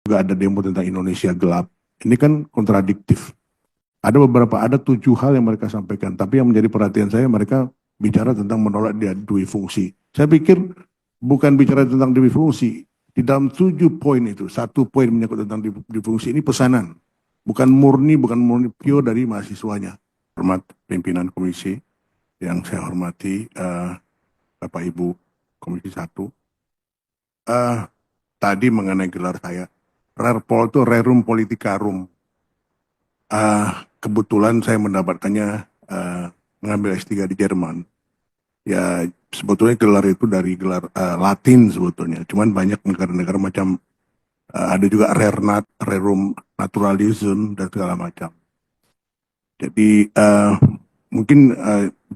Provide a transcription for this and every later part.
juga ada demo tentang Indonesia gelap. Ini kan kontradiktif. Ada 7 hal yang mereka sampaikan, tapi yang menjadi perhatian saya mereka bicara tentang menolak dia dui fungsi. Saya pikir bukan bicara tentang dui fungsi. Di dalam 7 poin itu, 1 poin menyangkut tentang dui fungsi ini pesanan. Bukan murni pure dari mahasiswanya. Hormat pimpinan komisi yang saya hormati, Bapak Ibu Komisi 1. Tadi mengenai gelar saya. Rarpol itu Rerum Politicarum. Kebetulan saya mendapatkannya mengambil S3 di Jerman. Ya sebetulnya gelar itu dari gelar Latin sebetulnya. Cuman banyak negara-negara macam ada juga Rerum Naturalism dan segala macam. Jadi mungkin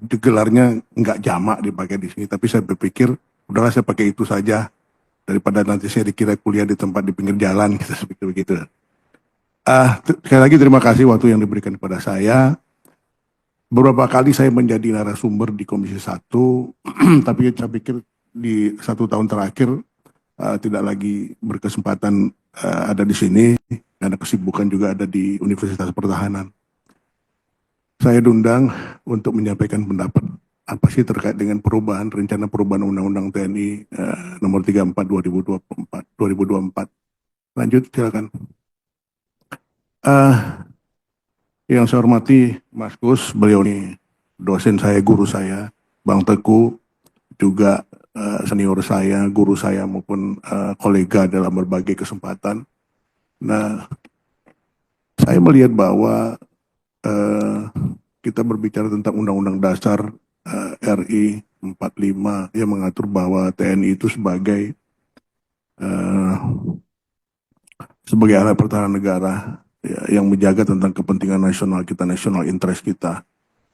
gelarnya nggak jamak dipakai di sini, tapi saya berpikir udahlah saya pakai itu saja daripada nanti saya dikira kuliah di tempat di pinggir jalan gitu seperti begitu. Sekali lagi terima kasih waktu yang diberikan kepada saya. Beberapa kali saya menjadi narasumber di Komisi 1, tapi saya pikir di 1 tahun terakhir tidak lagi berkesempatan ada di sini, karena kesibukan juga ada di Universitas Pertahanan. Saya diundang untuk menyampaikan pendapat apa sih terkait dengan rencana perubahan Undang-Undang TNI nomor 34 2024. Lanjut, silakan. Yang saya hormati Mas Gus, beliau ini dosen saya, guru saya, Bang Teguh, juga senior saya, guru saya maupun kolega dalam berbagai kesempatan. Nah, saya melihat bahwa kita berbicara tentang Undang-Undang Dasar RI 45 yang mengatur bahwa TNI itu sebagai alat pertahanan negara ya, yang menjaga tentang kepentingan nasional kita, national interest kita,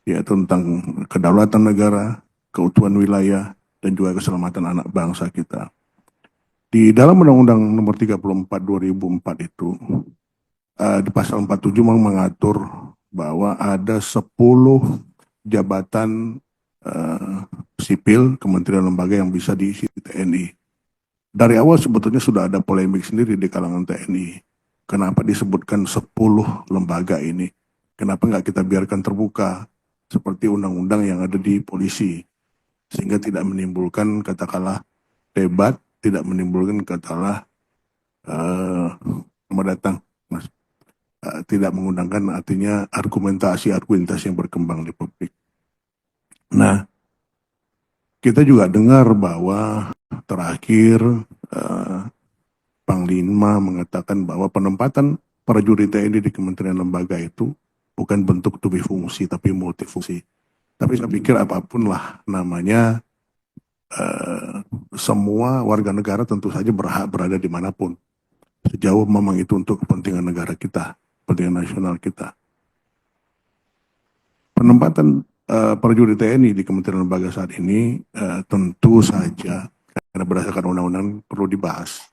yaitu tentang kedaulatan negara, keutuhan wilayah, dan juga keselamatan anak bangsa kita. Di dalam Undang-Undang nomor 34 2004 itu, di pasal 47 mengatur bahwa ada 10 jabatan sipil, kementerian lembaga yang bisa diisi TNI. Dari awal sebetulnya sudah ada polemik sendiri di kalangan TNI. Kenapa disebutkan 10 lembaga ini? Kenapa nggak kita biarkan terbuka seperti undang-undang yang ada di polisi? Sehingga tidak menimbulkan katakanlah debat, tidak menimbulkan katakanlah tidak mengundangkan artinya argumentasi yang berkembang di publik. Nah, kita juga dengar bahwa terakhir Panglima mengatakan bahwa penempatan prajurit TNI di kementerian lembaga itu bukan bentuk tubi fungsi tapi multifungsi. Tapi saya pikir apapun lah namanya, semua warga negara tentu saja berhak berada dimanapun. Sejauh memang itu untuk kepentingan negara kita, kepentingan nasional kita. Penempatan prajurit TNI di kementerian lembaga saat ini tentu saja karena berdasarkan undang-undang perlu dibahas.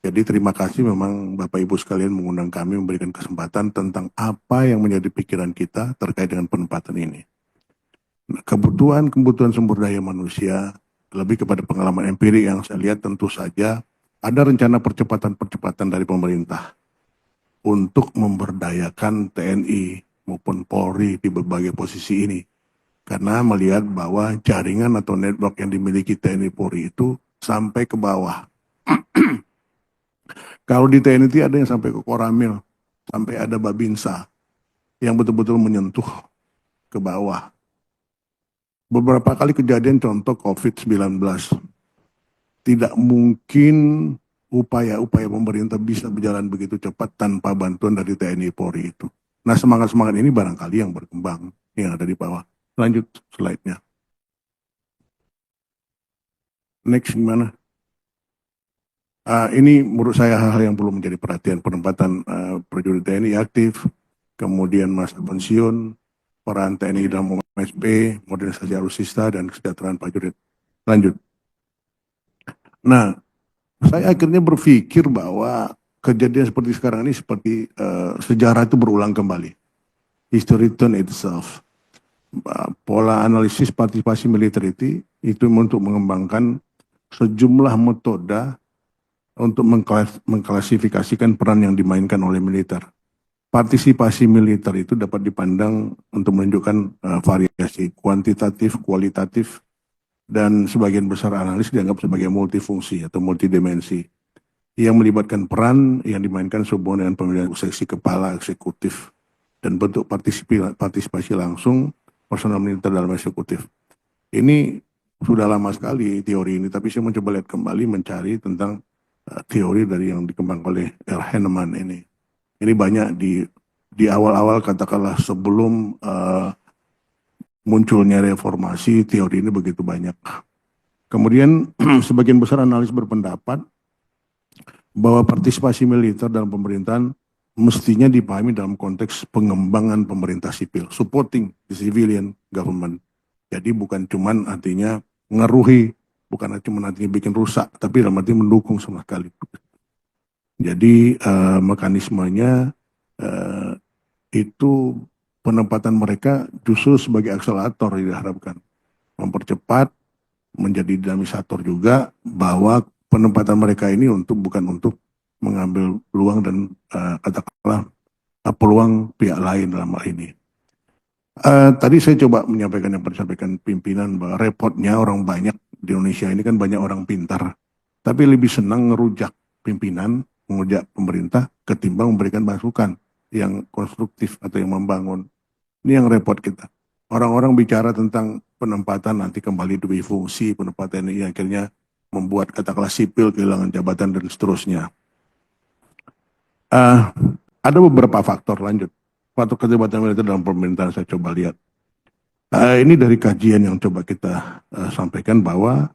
Jadi terima kasih memang Bapak Ibu sekalian mengundang kami, memberikan kesempatan tentang apa yang menjadi pikiran kita terkait dengan penempatan ini. Nah, kebutuhan sumber daya manusia lebih kepada pengalaman empirik yang saya lihat tentu saja ada rencana percepatan dari pemerintah untuk memberdayakan TNI maupun Polri di berbagai posisi ini. Karena melihat bahwa jaringan atau network yang dimiliki TNI Polri itu sampai ke bawah. Kalau di TNI itu ada yang sampai ke Koramil, sampai ada Babinsa, yang betul-betul menyentuh ke bawah. Beberapa kali kejadian contoh COVID-19, tidak mungkin upaya-upaya pemerintah bisa berjalan begitu cepat tanpa bantuan dari TNI Polri itu. Nah, semangat-semangat ini barangkali yang berkembang, yang ada di bawah. Lanjut slide-nya. Next gimana? Ini menurut saya hal-hal yang perlu menjadi perhatian, penempatan prajurit TNI aktif, kemudian masa pensiun, peran TNI dalam MSP, modernisasi alutsista, dan kesejahteraan prajurit. Lanjut. Nah, saya akhirnya berpikir bahwa kejadian seperti sekarang ini seperti sejarah itu berulang kembali. History turn itself. Pola analisis partisipasi militer itu untuk mengembangkan sejumlah metode untuk mengklasifikasikan peran yang dimainkan oleh militer. Partisipasi militer itu dapat dipandang untuk menunjukkan variasi kuantitatif, kualitatif, dan sebagian besar analis dianggap sebagai multifungsi atau multidimensi yang melibatkan peran yang dimainkan sehubungan dengan pemilihan seksi kepala eksekutif dan bentuk partisipasi langsung personal militer dalam eksekutif. Ini sudah lama sekali teori ini, tapi saya mencoba lihat kembali mencari tentang teori dari yang dikembangkan oleh Kahneman ini. Ini banyak di awal-awal katakanlah sebelum munculnya reformasi, teori ini begitu banyak. Kemudian sebagian besar analis berpendapat bahwa partisipasi militer dalam pemerintahan mestinya dipahami dalam konteks pengembangan pemerintah sipil, supporting the civilian government. Jadi bukan cuman artinya ngeruhi, bukan cuma artinya bikin rusak, tapi dalam arti mendukung sama sekali. Jadi mekanismenya itu penempatan mereka justru sebagai akselerator diharapkan, mempercepat, menjadi dinamisator juga, bahwa penempatan mereka ini bukan untuk mengambil peluang dan katakanlah peluang pihak lain dalam hal ini. Tadi saya coba menyampaikan yang disampaikan pimpinan bahwa repotnya orang banyak di Indonesia ini kan banyak orang pintar, tapi lebih senang ngerujak pimpinan, mengujak pemerintah ketimbang memberikan masukan yang konstruktif atau yang membangun. Ini yang repot kita. Orang-orang bicara tentang penempatan nanti kembali demi fungsi penempatan ini akhirnya membuat katakanlah sipil kehilangan jabatan dan seterusnya. Ada beberapa faktor lanjut. Faktor keterlibatan militer dalam pemerintahan saya coba lihat. Ini dari kajian yang coba kita sampaikan bahwa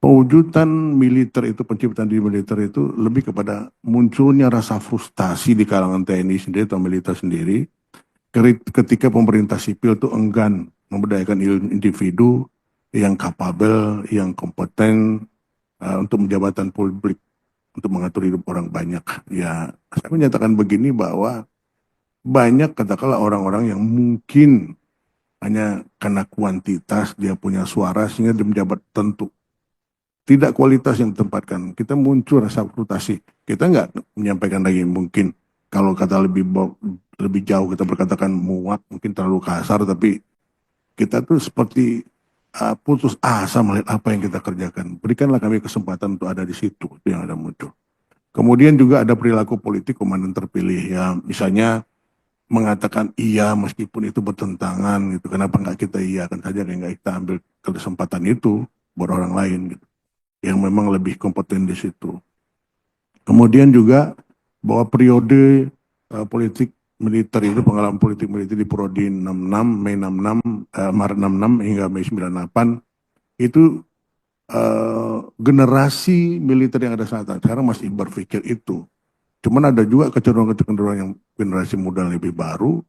pewujudan militer itu, penciptaan di militer itu lebih kepada munculnya rasa frustasi di kalangan TNI sendiri atau militer sendiri ketika pemerintah sipil itu enggan memberdayakan individu yang kapabel, yang kompeten untuk jabatan publik, untuk mengatur hidup orang banyak. Ya, saya menyatakan begini bahwa banyak katakanlah orang-orang yang mungkin hanya karena kuantitas dia punya suara sehingga dia menjabat tentu. Tidak kualitas yang ditempatkan. Kita muncul rasa frustasi. Kita nggak menyampaikan lagi mungkin kalau kata lebih jauh kita berkatakan muak, mungkin terlalu kasar, tapi kita tuh seperti putus asa melihat apa yang kita kerjakan. Berikanlah kami kesempatan untuk ada di situ, itu yang ada muncul. Kemudian juga ada perilaku politik komandan terpilih ya, misalnya mengatakan iya meskipun itu bertentangan gitu. Kenapa nggak kita iyakan saja, nggak kita ambil kesempatan itu buat orang lain gitu, yang memang lebih kompeten di situ. Kemudian juga bahwa periode politik militer itu, pengalaman politik militer di Prodi 66, Mei 66, Maret 66 hingga Mei 98 itu generasi militer yang ada saat sekarang masih berpikir itu. Cuman ada juga kecenderungan yang generasi muda lebih baru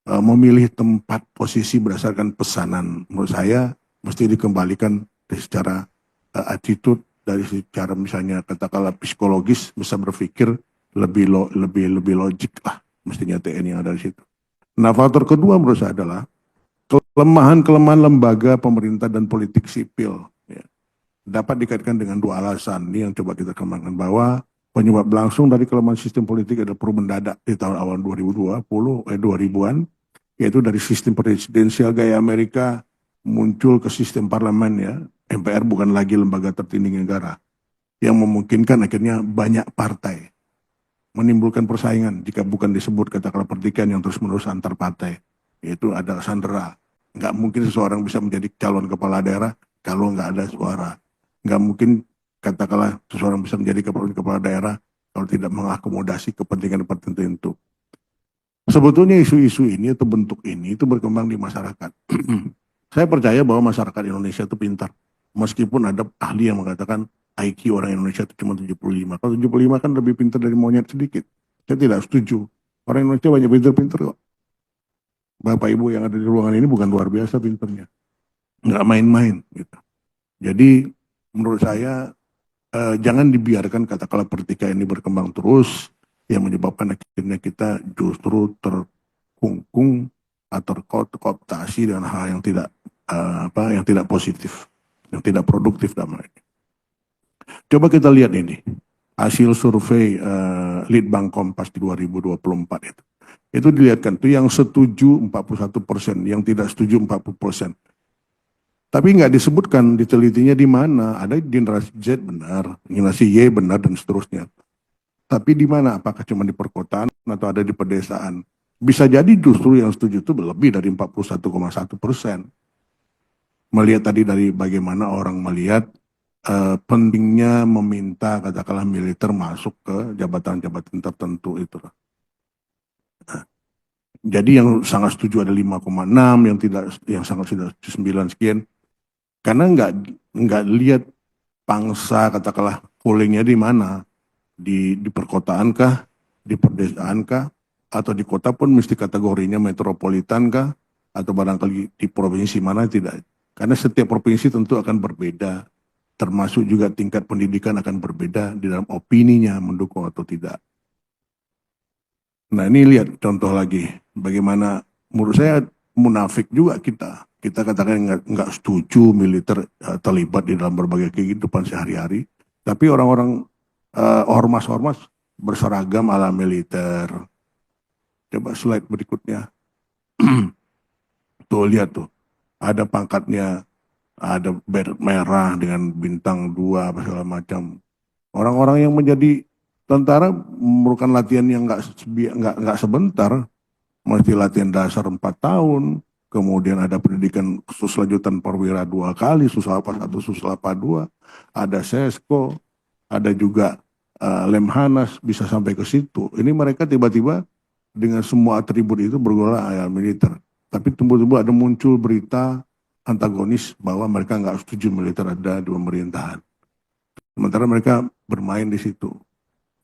memilih tempat posisi berdasarkan pesanan. Menurut saya mesti dikembalikan dari secara attitude, dari secara misalnya katakanlah psikologis, bisa berpikir lebih logik lah mestinya TNI yang ada di situ. Nah, faktor kedua menurut saya adalah kelemahan lembaga pemerintah dan politik sipil. Ya. Dapat dikaitkan dengan dua alasan ini yang coba kita kembangkan, bahwa penyebab langsung dari kelemahan sistem politik adalah perubahan mendadak di tahun awal 2000-an, yaitu dari sistem presidensial gaya Amerika muncul ke sistem parlemen ya. MPR bukan lagi lembaga tertinggi negara, yang memungkinkan akhirnya banyak partai, menimbulkan persaingan jika bukan disebut katakanlah pertikaian yang terus-menerus antar partai, yaitu ada sandera. Nggak mungkin seseorang bisa menjadi calon kepala daerah kalau nggak ada suara. Nggak mungkin katakanlah seseorang bisa menjadi kepala daerah kalau tidak mengakomodasi kepentingan tertentu. Sebetulnya isu-isu ini atau bentuk ini itu berkembang di masyarakat. Saya percaya bahwa masyarakat Indonesia itu pintar. Meskipun ada ahli yang mengatakan IQ orang Indonesia itu cuma 75. Kalau 75 kan lebih pintar dari monyet sedikit. Saya tidak setuju. Orang Indonesia banyak pintar-pintar kok. Bapak Ibu yang ada di ruangan ini bukan luar biasa pintarnya. Nggak main-main gitu. Jadi menurut saya jangan dibiarkan katakanlah pertikaian ini berkembang terus, yang menyebabkan akhirnya kita justru terkungkung atau terkooptasi dengan hal yang tidak yang tidak positif, yang tidak produktif dalam hal ini. Coba kita lihat ini, hasil survei Litbang Kompas di 2024 itu. Itu dilihatkan tuh yang setuju 41%, yang tidak setuju 40%. Tapi nggak disebutkan ditelitinya di mana. Ada generasi Z benar, generasi Y benar dan seterusnya. Tapi di mana? Apakah cuma di perkotaan atau ada di pedesaan? Bisa jadi justru yang setuju itu lebih dari 41,1%. Melihat tadi dari bagaimana orang melihat pentingnya meminta katakanlah militer masuk ke jabatan-jabatan tertentu itu. Jadi yang sangat setuju ada 5,6, yang tidak, yang sangat sudah 9 sekian. Karena nggak lihat pangsa katakanlah poolingnya di mana, di perkotaan kah, di perdesaan kah, atau di kota pun mesti kategorinya metropolitan kah, atau barangkali di provinsi mana tidak. Karena setiap provinsi tentu akan berbeda, termasuk juga tingkat pendidikan akan berbeda di dalam opininya mendukung atau tidak. Nah ini lihat contoh lagi, bagaimana menurut saya munafik juga kita. Kita katakan nggak setuju militer terlibat di dalam berbagai kehidupan sehari-hari. Tapi orang-orang ormas-ormas berseragam ala militer. Coba slide berikutnya. Tuh lihat tuh, ada pangkatnya, ada beret merah dengan bintang 2 segala macam. Orang-orang yang menjadi tentara memerlukan latihan yang nggak sebentar, mesti latihan dasar 4 tahun, kemudian ada pendidikan khusus lanjutan perwira 2 kali, Suslapa 1, Suslapa 2, ada sesko, ada juga Lemhanas bisa sampai ke situ. Ini mereka tiba-tiba dengan semua atribut itu bergolak ayat militer. Tapi tiba-tiba ada muncul berita antagonis bahwa mereka nggak setuju militer ada di pemerintahan. Sementara mereka bermain di situ.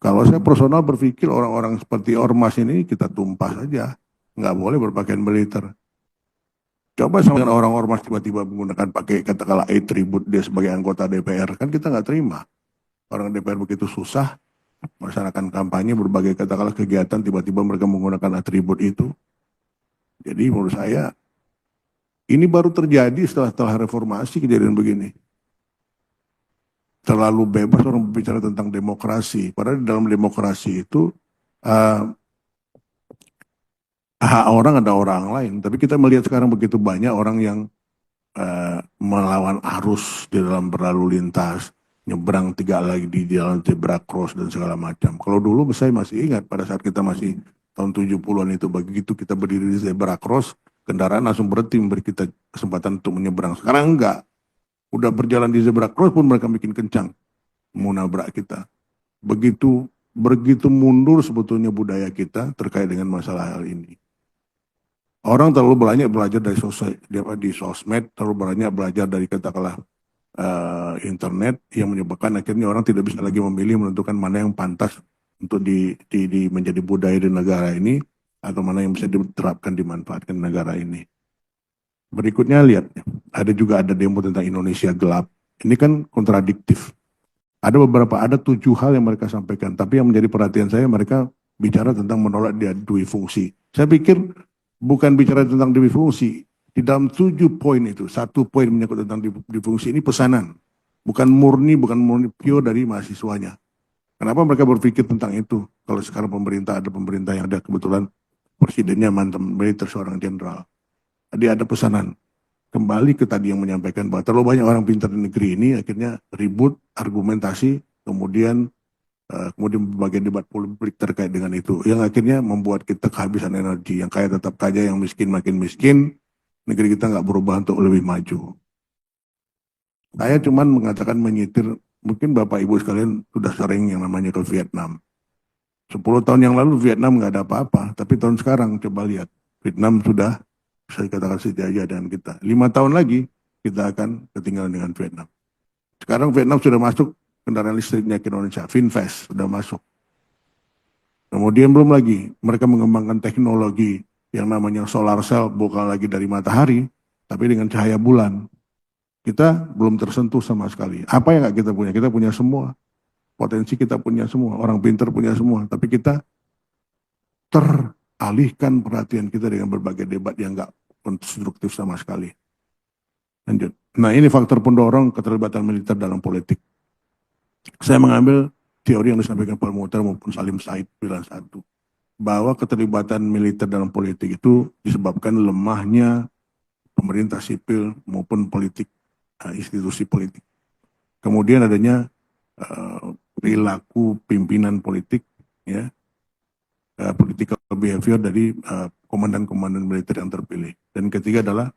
Kalau saya personal berpikir orang-orang seperti ormas ini kita tumpah saja. Nggak boleh berpakaian militer. Coba sama dengan orang ormas tiba-tiba menggunakan pakai katakanlah atribut dia sebagai anggota DPR. Kan kita nggak terima. Orang DPR begitu susah melaksanakan kampanye berbagai katakanlah kegiatan tiba-tiba mereka menggunakan atribut itu. Jadi menurut saya ini baru terjadi setelah reformasi kejadian begini. Terlalu bebas orang berbicara tentang demokrasi. Padahal di dalam demokrasi itu hak orang ada orang lain. Tapi kita melihat sekarang begitu banyak orang yang melawan arus di dalam berlalu lintas, nyebrang 3 lagi di jalan zebra cross dan segala macam. Kalau dulu saya masih ingat pada saat kita masih tahun 70-an itu, begitu kita berdiri di zebra cross, kendaraan langsung berhenti memberi kita kesempatan untuk menyeberang. Sekarang enggak. Udah berjalan di zebra cross pun mereka bikin kencang mau nabrak kita. Begitu mundur sebetulnya budaya kita terkait dengan masalah hal ini. Orang terlalu banyak belajar dari di sosmed, terlalu banyak belajar dari katakanlah internet yang menyebabkan akhirnya orang tidak bisa lagi memilih menentukan mana yang pantas untuk menjadi budaya di negara ini atau mana yang bisa diterapkan dimanfaatkan di negara ini. Berikutnya lihat, ada demo tentang Indonesia gelap. Ini kan kontradiktif. Ada 7 hal yang mereka sampaikan, tapi yang menjadi perhatian saya mereka bicara tentang menolak dia dui fungsi. Saya pikir bukan bicara tentang dui fungsi. Di dalam 7 poin itu, 1 poin menyangkut tentang dui fungsi ini pesanan. Bukan murni pure dari mahasiswanya. Kenapa mereka berpikir tentang itu? Kalau sekarang ada pemerintah yang ada kebetulan presidennya mantan militer seorang jenderal. Tadi ada pesanan. Kembali ke tadi yang menyampaikan bahwa terlalu banyak orang pintar di negeri ini akhirnya ribut, argumentasi, kemudian berbagai debat publik terkait dengan itu. Yang akhirnya membuat kita kehabisan energi. Yang kaya tetap kaya, yang miskin makin miskin. Negeri kita nggak berubah untuk lebih maju. Saya cuman mengatakan menyitir, mungkin Bapak Ibu sekalian sudah sering yang namanya ke Vietnam. 10 tahun yang lalu Vietnam nggak ada apa-apa, tapi tahun sekarang coba lihat. Vietnam sudah bisa dikatakan sejajar dengan kita. 5 tahun lagi kita akan ketinggalan dengan Vietnam. Sekarang Vietnam sudah masuk kendaraan listriknya ke Indonesia, Finfast sudah masuk. Kemudian belum lagi mereka mengembangkan teknologi yang namanya solar cell, bukan lagi dari matahari, tapi dengan cahaya bulan. Kita belum tersentuh sama sekali. Apa yang kita punya? Kita punya semua. Potensi kita punya semua. Orang pintar punya semua. Tapi kita teralihkan perhatian kita dengan berbagai debat yang nggak konstruktif sama sekali. Lanjut. Nah ini faktor pendorong keterlibatan militer dalam politik. Saya mengambil teori yang disampaikan Pak Muhtar maupun Salim Said 91, bahwa keterlibatan militer dalam politik itu disebabkan lemahnya pemerintah sipil maupun politik, institusi politik. Kemudian adanya perilaku pimpinan politik, ya, political behavior dari komandan-komandan militer yang terpilih. Dan ketiga adalah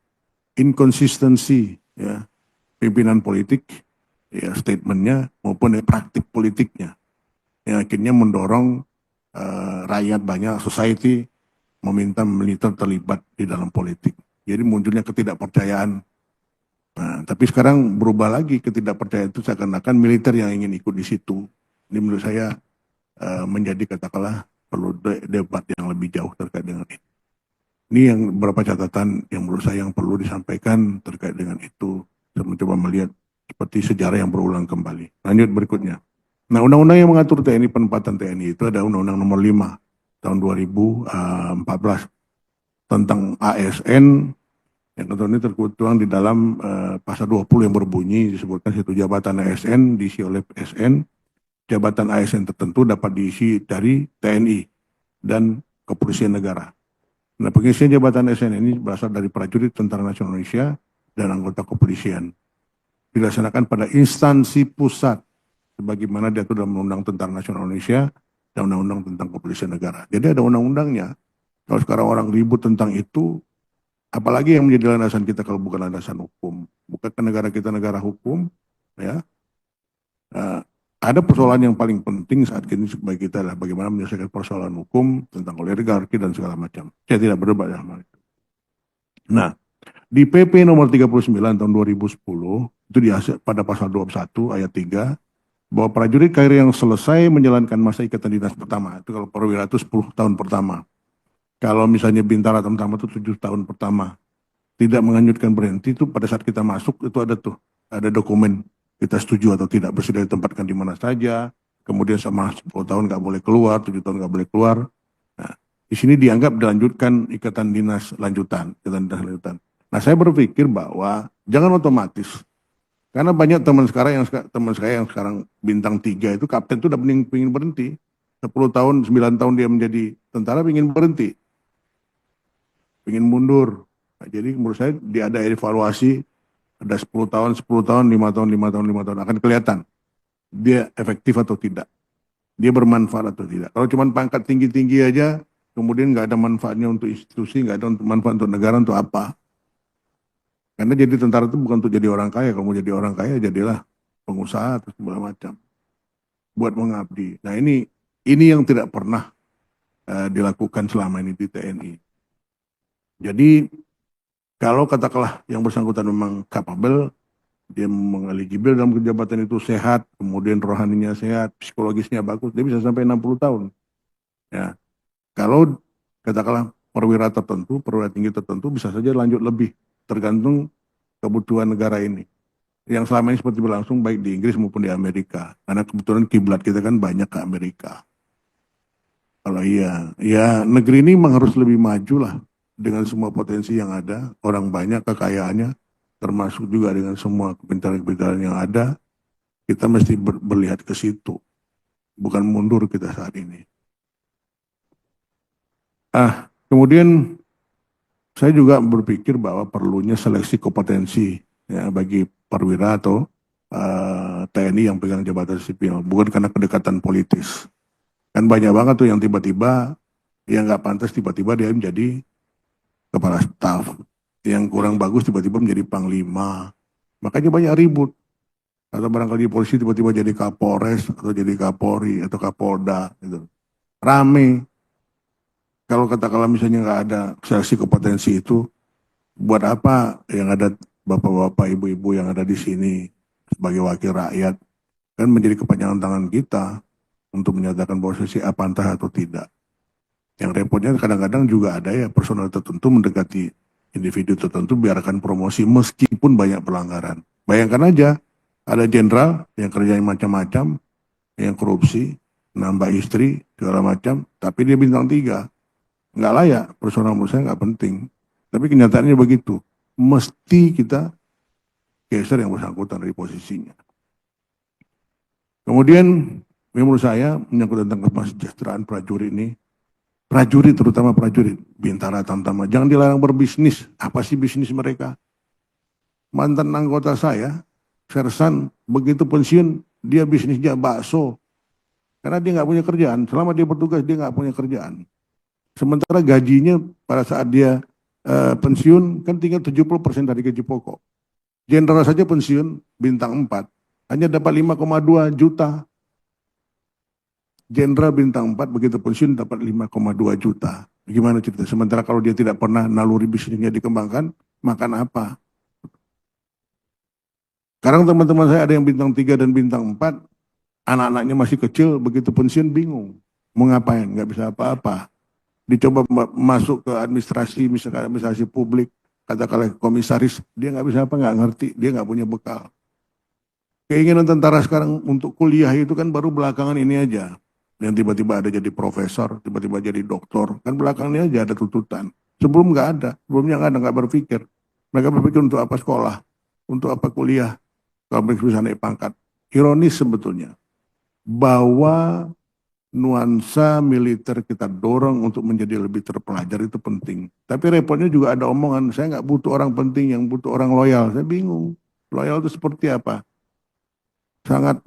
inkonsistensi, ya, pimpinan politik, ya, statementnya maupun praktik politiknya, yang akhirnya mendorong rakyat banyak, society meminta militer terlibat di dalam politik. Jadi munculnya ketidakpercayaan. Nah, tapi sekarang berubah lagi, ketidakpercayaan itu seakan-akan militer yang ingin ikut di situ. Ini menurut saya menjadi, katakanlah, perlu debat yang lebih jauh terkait dengan ini. Ini yang beberapa catatan yang menurut saya yang perlu disampaikan terkait dengan itu. Saya mencoba melihat seperti sejarah yang berulang kembali. Lanjut berikutnya. Nah, undang-undang yang mengatur TNI, penempatan TNI itu ada Undang-Undang Nomor 5 tahun 2014 tentang ASN, yang tentu ini tertuang di dalam pasal 20 yang berbunyi disebutkan situ jabatan ASN diisi oleh PSN. Jabatan ASN tertentu dapat diisi dari TNI dan Kepolisian Negara. Nah, pengisian jabatan ASN ini berasal dari prajurit Tentara Nasional Indonesia dan anggota kepolisian. Dilaksanakan pada instansi pusat sebagaimana diatur dalam Undang-Undang Tentara Nasional Indonesia dan Undang-Undang tentang Kepolisian Negara. Jadi ada undang-undangnya. Kalau sekarang orang ribut tentang itu, apalagi yang menjadi landasan kita kalau bukan landasan hukum? Bukankah negara kita negara hukum? Ya, ada persoalan yang paling penting saat ini bagi kita adalah bagaimana menyelesaikan persoalan hukum tentang oligarki dan segala macam. Saya tidak berdebat dalam hal itu. Nah, di PP nomor 39 tahun 2010 itu pada pasal 21 ayat 3, bahwa prajurit KRI yang selesai menjalankan masa ikatan dinas pertama, itu kalau perwira itu 10 tahun pertama. Kalau misalnya bintara pertama itu 7 tahun pertama. Tidak menganjurkan berhenti, itu pada saat kita masuk itu ada dokumen kita setuju atau tidak, bersedia ditempatkan di mana saja, kemudian sama 10 tahun nggak boleh keluar, 7 tahun nggak boleh keluar. Nah, di sini dianggap dilanjutkan ikatan dinas lanjutan, ikatan dinas lanjutan. Nah, saya berpikir bahwa jangan otomatis. Karena banyak teman saya yang sekarang bintang 3 itu kapten itu udah ingin berhenti. 10 tahun, 9 tahun dia menjadi tentara ingin berhenti. Ingin mundur. Nah, jadi menurut saya dia ada evaluasi, ada 10 tahun, 10 tahun, 5 tahun, 5 tahun, 5 tahun. Akan kelihatan dia efektif atau tidak. Dia bermanfaat atau tidak. Kalau cuma pangkat tinggi-tinggi aja, kemudian nggak ada manfaatnya untuk institusi, nggak ada manfaat untuk negara, untuk apa? Karena jadi tentara itu bukan untuk jadi orang kaya. Kalau mau jadi orang kaya, jadilah pengusaha atau segala macam. Buat mengabdi. Nah, ini yang tidak pernah dilakukan selama ini di TNI. Jadi, kalau katakanlah yang bersangkutan memang capable, dia mengeligible dalam jabatan itu, sehat, kemudian rohaninya sehat, psikologisnya bagus, dia bisa sampai 60 tahun. Ya. Kalau katakanlah perwira tertentu, perwira tinggi tertentu bisa saja lanjut lebih, tergantung kebutuhan negara ini. Yang selama ini seperti berlangsung baik di Inggris maupun di Amerika. Karena kebetulan kiblat kita kan banyak ke Amerika. Kalau ya negeri ini memang harus lebih maju lah dengan semua potensi yang ada, orang banyak, kekayaannya, termasuk juga dengan semua kepintaran-kepintaran yang ada, kita mesti berlihat ke situ, bukan mundur kita saat ini. Kemudian saya juga berpikir bahwa perlunya seleksi kompetensi, ya, bagi perwira atau TNI yang pegang jabatan sipil, bukan karena kedekatan politis. Kan banyak banget tuh yang tiba-tiba yang nggak pantas tiba-tiba dia menjadi kepala staf, yang kurang bagus tiba-tiba menjadi panglima, makanya banyak ribut. Atau barangkali polisi tiba-tiba jadi kapolres atau jadi kapolri atau kapolda, gitu. Rame. Kalau katakanlah misalnya nggak ada seleksi kompetensi itu, buat apa yang ada bapak-bapak, ibu-ibu yang ada di sini sebagai wakil rakyat, kan menjadi kepanjangan tangan kita untuk menyatakan bahwa siapa pantas atau tidak. Yang repotnya kadang-kadang juga ada ya personal tertentu mendekati individu tertentu biarkan promosi meskipun banyak pelanggaran. Bayangkan aja ada jenderal yang kerjanya macam-macam, yang korupsi, nambah istri, segala macam, tapi dia bintang 3. Nggak layak, personal menurut saya nggak penting. Tapi kenyataannya begitu. Mesti kita geser yang bersangkutan dari posisinya. Kemudian menurut saya menyangkut tentang kesejahteraan prajurit ini, prajurit terutama prajurit Bintara Tamtama jangan dilarang berbisnis. Apa sih bisnis mereka? Mantan anggota saya, Sersan, begitu pensiun dia bisnisnya bakso karena dia nggak punya kerjaan. Selama dia bertugas dia nggak punya kerjaan. Sementara gajinya pada saat dia pensiun kan tinggal 70% dari gaji pokok. Jenderal saja pensiun bintang 4 hanya dapat 5,2 juta. Jenderal bintang 4 begitu pensiun dapat 5,2 juta. Bagaimana cerita? Sementara kalau dia tidak pernah naluri bisnisnya dikembangkan, makan apa? Sekarang teman-teman saya ada yang bintang 3 dan bintang 4, anak-anaknya masih kecil, begitu pensiun bingung. Mau ngapain? Nggak bisa apa-apa. Dicoba masuk ke administrasi, misalkan administrasi publik, katakanlah komisaris, dia nggak bisa apa, nggak ngerti, dia nggak punya bekal. Keinginan tentara sekarang untuk kuliah itu kan baru belakangan ini aja. Yang tiba-tiba ada jadi profesor, tiba-tiba jadi doktor, kan belakangan ini aja ada tuntutan. Sebelum nggak ada, sebelumnya nggak ada, nggak berpikir. Mereka berpikir untuk apa sekolah, untuk apa kuliah, kalau mereka bisa naik pangkat. Ironis sebetulnya, bahwa nuansa militer kita dorong untuk menjadi lebih terpelajar itu penting. Tapi repotnya juga ada omongan, saya nggak butuh orang penting, yang butuh orang loyal. Saya bingung, loyal itu seperti apa? Sangat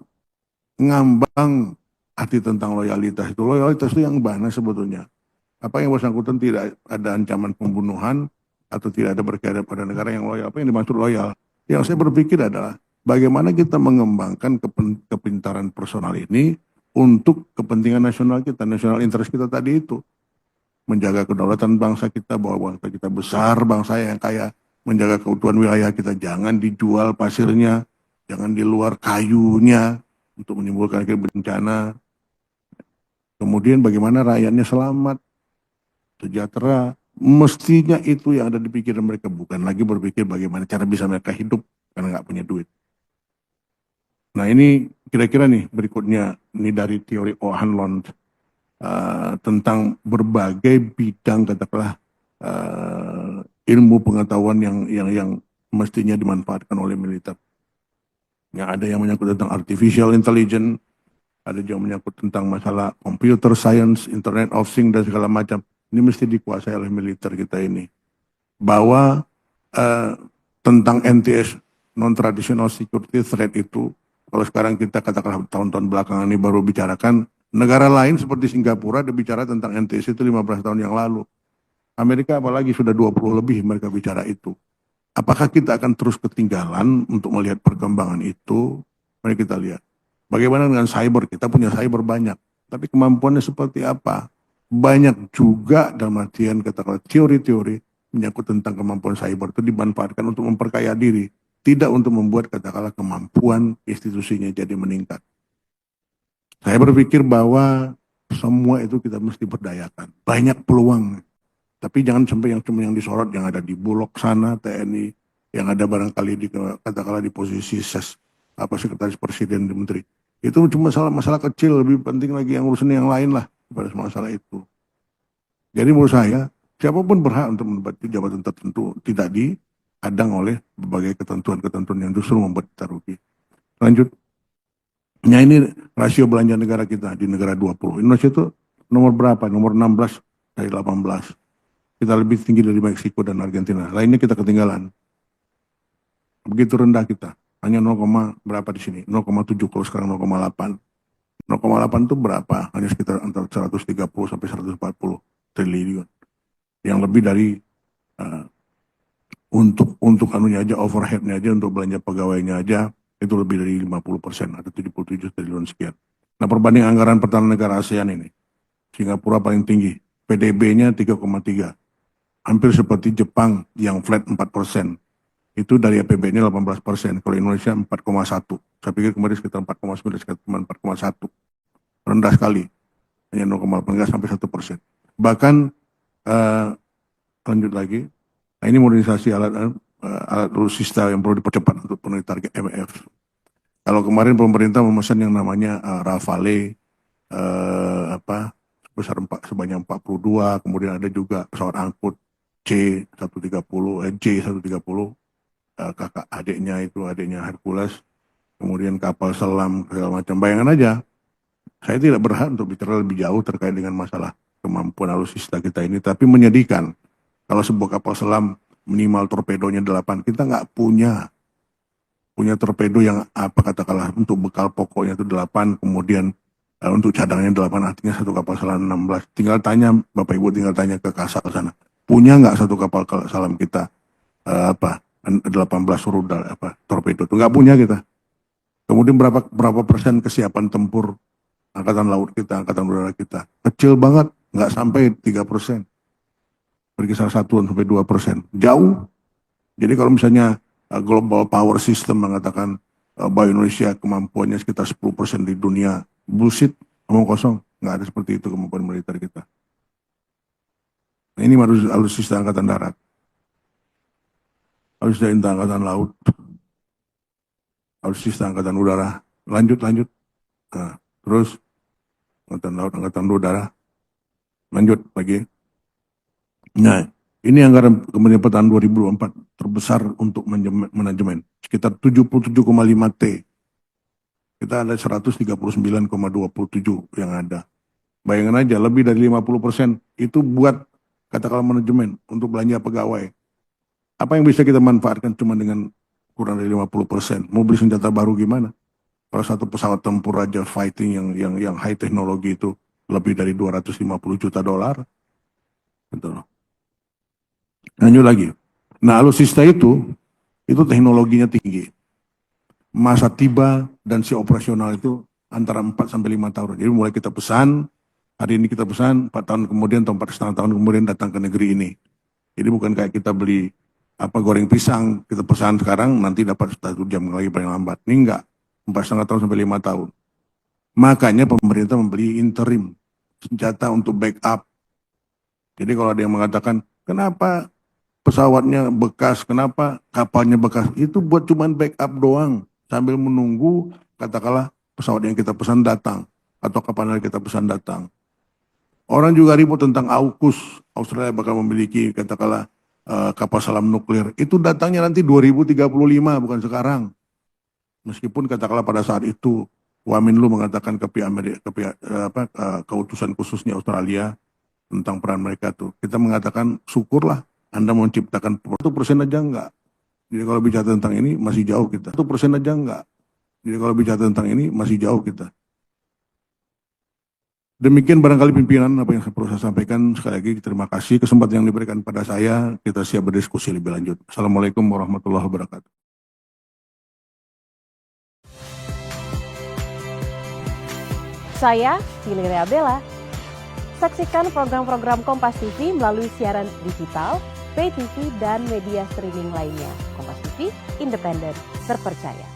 ngambang arti tentang loyalitas itu. Loyalitas itu yang mana sebetulnya? Apa yang bersangkutan tidak ada ancaman pembunuhan atau tidak ada berkaitan pada negara yang loyal? Apa yang dimaksud loyal? Yang saya berpikir adalah bagaimana kita mengembangkan kepintaran personal ini untuk kepentingan nasional kita, nasional interest kita tadi itu. Menjaga kedaulatan bangsa kita, bahwa bangsa kita besar, bangsa yang kaya, menjaga keutuhan wilayah kita, jangan dijual pasirnya, jangan di luar kayunya untuk menimbulkan bencana. Kemudian bagaimana rakyatnya selamat, sejahtera, mestinya itu yang ada di pikiran mereka, bukan lagi berpikir bagaimana cara bisa mereka hidup karena nggak punya duit. Nah ini kira-kira nih berikutnya, ini dari teori O'Hanlon tentang berbagai bidang katakanlah ilmu pengetahuan yang mestinya dimanfaatkan oleh militer. Yang ada yang menyangkut tentang artificial intelligence, ada yang menyangkut tentang masalah computer science, internet of things dan segala macam. Ini mesti dikuasai oleh militer kita ini. Bahwa tentang NTS, non-traditional security threat itu, kalau sekarang kita katakanlah tahun-tahun belakangan ini baru bicarakan, negara lain seperti Singapura ada bicara tentang NTS itu 15 tahun yang lalu. Amerika apalagi sudah 20 lebih mereka bicara itu. Apakah kita akan terus ketinggalan untuk melihat perkembangan itu? Mari kita lihat. Bagaimana dengan cyber? Kita punya cyber banyak. Tapi kemampuannya seperti apa? Banyak juga dalam artian katakanlah teori-teori menyangkut tentang kemampuan cyber itu dimanfaatkan untuk memperkaya diri. Tidak untuk membuat katakanlah kemampuan institusinya jadi meningkat. Saya berpikir bahwa semua itu kita mesti berdayakan. Banyak peluang. Tapi jangan sampai yang cuma yang disorot yang ada di Bulog sana, TNI, yang ada barangkali di katakanlah di posisi ses, sekretaris presiden di menteri. Itu cuma masalah kecil, lebih penting lagi yang urusan yang lain lah pada masalah itu. Jadi menurut saya, siapapun berhak untuk menempati jabatan tertentu, tidak dihadang oleh berbagai ketentuan-ketentuan yang justru membuat kita rugi. Lanjut. Nah ini rasio belanja negara kita di negara 20. Indonesia itu nomor berapa? Nomor 16 dari 18. Kita lebih tinggi dari Meksiko dan Argentina. Lainnya kita ketinggalan. Begitu rendah kita. Hanya 0, berapa di sini? 0,7 kalau sekarang 0,8. 0,8 itu berapa? Hanya sekitar antara 130 sampai 140 triliun. Yang lebih dari untuk anunya aja, overheadnya aja, untuk belanja pegawainya aja, itu lebih dari 50%, ada 77 triliun sekian. Nah perbanding anggaran pertahanan negara ASEAN ini, Singapura paling tinggi, PDB-nya 3,3. Hampir seperti Jepang yang flat 4%. Itu dari APBN-nya 18%. Kalau Indonesia 4,1. Saya pikir kemarin sekitar 4,9, sekitar 4,1. Rendah sekali. Hanya 0,8, enggak sampai 1%. Bahkan, lanjut lagi. Nah ini modernisasi alat alutsista yang perlu dipercepat untuk penuhi target MF. Kalau kemarin pemerintah memesan yang namanya Rafale, sebanyak 42, kemudian ada juga pesawat angkut J130, kakak adiknya Hercules, kemudian kapal selam, segala macam. Bayangkan aja, saya tidak berhak untuk bicara lebih jauh terkait dengan masalah kemampuan alutsista kita ini, tapi menyedihkan kalau sebuah kapal selam minimal torpedonya 8, kita nggak punya torpedo yang katakanlah untuk bekal pokoknya itu 8, kemudian untuk cadangannya 8, artinya satu kapal selam 16. Tinggal tanya Bapak Ibu, tinggal tanya ke Kasal sana, punya nggak satu kapal selam kita 18 rudal torpedo itu? Nggak punya kita. Kemudian berapa persen kesiapan tempur angkatan laut kita, angkatan udara kita? Kecil banget, nggak sampai 3%. Berkisar 1-2%. Jauh. Jadi kalau misalnya Global Power System mengatakan bahwa Indonesia kemampuannya sekitar 10% di dunia, bullshit, ngomong kosong. Nggak ada seperti itu kemampuan militer kita. Nah, ini alutsista angkatan darat. Alutsista angkatan laut. Alutsista angkatan udara. Lanjut. Nah, terus angkatan laut, angkatan udara. Lanjut lagi. Nah, ini anggaran Kementerian Pertahanan 2024 terbesar untuk manajemen, sekitar 77,5 T. Kita ada 139,27 yang ada. Bayangkan aja, lebih dari 50% itu buat katakanlah manajemen untuk belanja pegawai. Apa yang bisa kita manfaatkan cuma dengan kurang dari 50%? Mau beli senjata baru gimana? Kalau satu pesawat tempur aja fighting yang high teknologi itu lebih dari 250 juta dolar. Betul. Lanjut lagi. Nah, alutsista itu teknologinya tinggi. Masa tiba dan si operasional itu antara 4-5 tahun. Jadi mulai kita pesan, hari ini kita pesan, 4 tahun kemudian atau 4,5 tahun kemudian datang ke negeri ini. Jadi bukan kayak kita beli goreng pisang, kita pesan sekarang nanti dapat 1 jam lagi paling lambat. Ini enggak, 4,5 tahun sampai 5 tahun. Makanya pemerintah membeli interim, senjata untuk backup. Jadi kalau ada yang mengatakan, kenapa pesawatnya bekas, kenapa kapalnya bekas, itu buat cuman backup doang, sambil menunggu katakanlah pesawat yang kita pesan datang, atau kapal yang kita pesan datang. Orang juga ribut tentang AUKUS, Australia bakal memiliki katakanlah kapal selam nuklir, itu datangnya nanti 2035 bukan sekarang. Meskipun katakanlah pada saat itu Waminlu mengatakan ke pihak keutusan khususnya Australia tentang peran mereka tuh, kita mengatakan syukurlah Anda menciptakan 1% aja enggak. Jadi kalau bicara tentang ini masih jauh kita. 1% aja enggak. Jadi kalau bicara tentang ini masih jauh kita. Demikian barangkali pimpinan apa yang perlu saya sampaikan. Sekali lagi terima kasih kesempatan yang diberikan pada saya. Kita siap berdiskusi lebih lanjut. Assalamualaikum warahmatullahi wabarakatuh. Saya Hilary Abela. Saksikan program-program Kompas TV melalui siaran digital, pay TV, dan media streaming lainnya. Kompas TV, independen, terpercaya.